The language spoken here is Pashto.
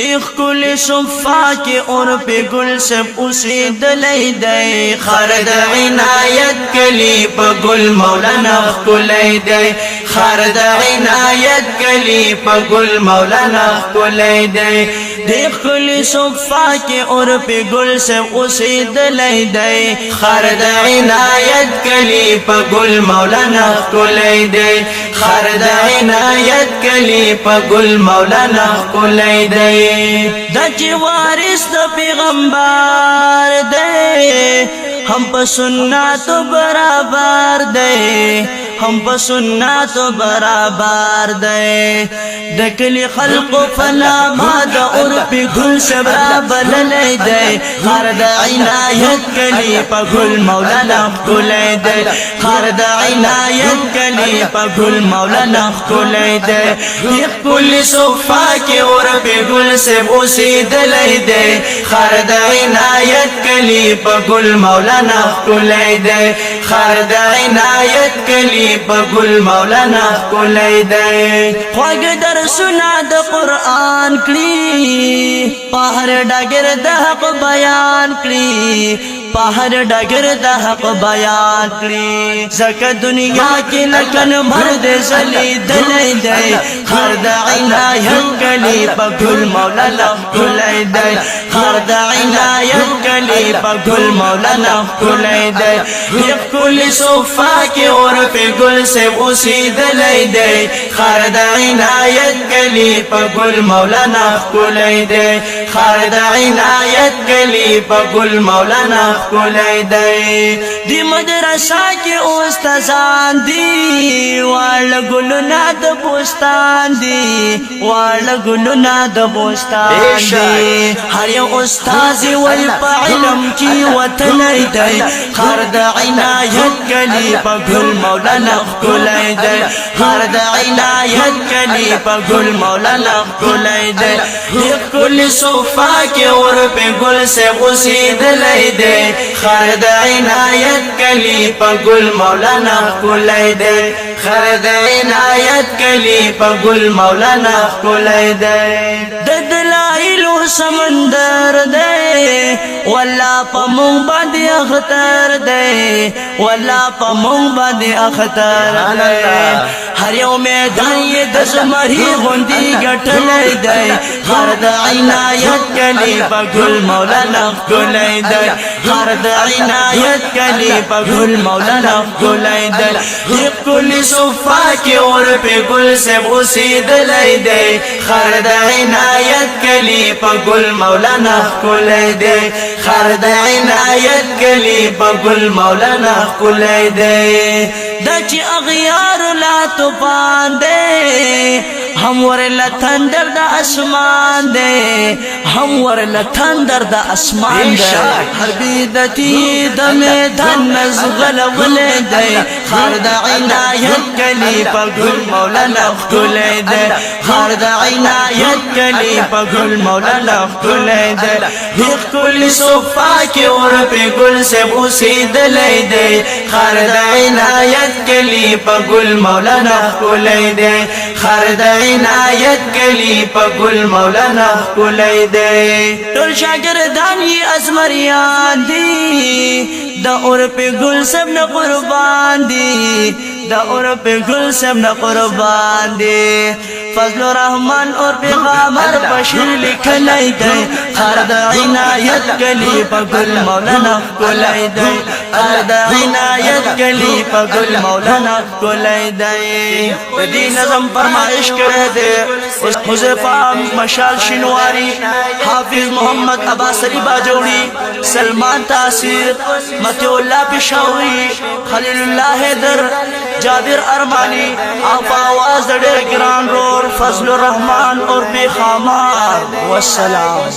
ایخ کل صفا کی اور پہ گل سب اسی دلی دے خرد عنایت کلی پا گل مولانا کلی دے خرد عنایت کلی پا گل مولانا کلی دے دیکھ کل صفا کی اور پہ گل سب اسی دلی دے خرد عنایت کلی پا گل مولانا کلی دے خرد عنایت کلی پا گل مولانا کلی دے دا چی وارث دا پیغمبر دے ہم پا سنت برابر دے ہم پا سنت برابر دے دکلی خلق فلا مادا عرب گل سے برابر لے دے خرد عنایت کلی پا گل مولانا کلی دے خرد عنایت کلی پا گل مولانا کلی دے ایک کل صفا کی عرب گل سے اسی دلی دے خرد عنایت کلی پا گل مولانا کلی دے خرد عنایت کلی پا گل مولانا کلی دے خواگ در سنا دا قرآن کلی پاہر ڈاگر دا حق بیان کلی پاہر ڈاگر دا حق بیان کلی زکا دنیا کی لکن مرد زلی دلی دے خرد عنایت کلی پا گل مولانا کلی دے خرد عنایت کلی پا گل مولانا کلی دے ایک کل صفا کی اور پہ گل سے اسی دلی دے خرد عنایت کلی پا گل مولانا کلی دے خرد عنایت کلی پا گل مولانا کلی دے دی مدرسہ کی استازان دی وال گلنا د بوستان دی وال گلنا د بوستان دی ہر یو استازی وی پا علم کی وطلی دے خرد عنایت کلی پا گل مولانا کلی دے خرد عنایت کلی پا گل مولانا کلی دے ایک کل صفا کی اور پہ گل سے اسی دلی دے خرد عنایت کلی پا گل مولانا کلی دے خرد عنایت کلی پا گل مولانا کلی دے دلائل سمندر دے واللہ پا مون باندی اختر دے واللہ پا مون باندی اختر دے ہر یو میدان یہ دزمری غندی گٹلی دے خرد عنایت کلی پا گل مولانا کلی دے خرد عنایت کلی پا گل مولانا کلی دے ایک کل صفا کی اور پہ گل سے اسی دلی دے خرد عنایت کلی پا گل مولانا کلی دے خرد عنایت کلی پا گل مولانا کلی دے دا چی اغیار لا توفان دے ہم ورلا تندر دا اسمان دے ہم ورلا تندر دا اسمان دے ہر بیدتی دا میدان نزغل ولے دے خرد عنایت کلی پا گل مولانا کلی دے خرد عنایت کلی پا گل مولانا کلی دے ایک کل صفا کی اور پہ گل سے اسی دلی دے خرد عنایت کلی پا گل مولانا کلی دے خرد عنایت کلی پا گل مولانا کلی دے ٹول شاگردان یہ ازمریان دی دا اور پہ گل سب نا قربان دی دا اور پہ گل سب نا قربان دی فضل الرحمن اور پیغامبر بشیر لکھلائی دے خرد عنایت کلی پا گل مولانا کلی دے خرد عنایت کلی پا گل مولانا کلی دے دی نظم فرمائش کرے دے حذیفہ مشال شنواری حافظ محمد عباسری باجوڑی سلمان تاثیر متی اللہ پشاوری خلیل اللہ حیدر جابر ارمانی آپ آواز دڑے گران رور فضل الرحمن اور بے خامار والسلام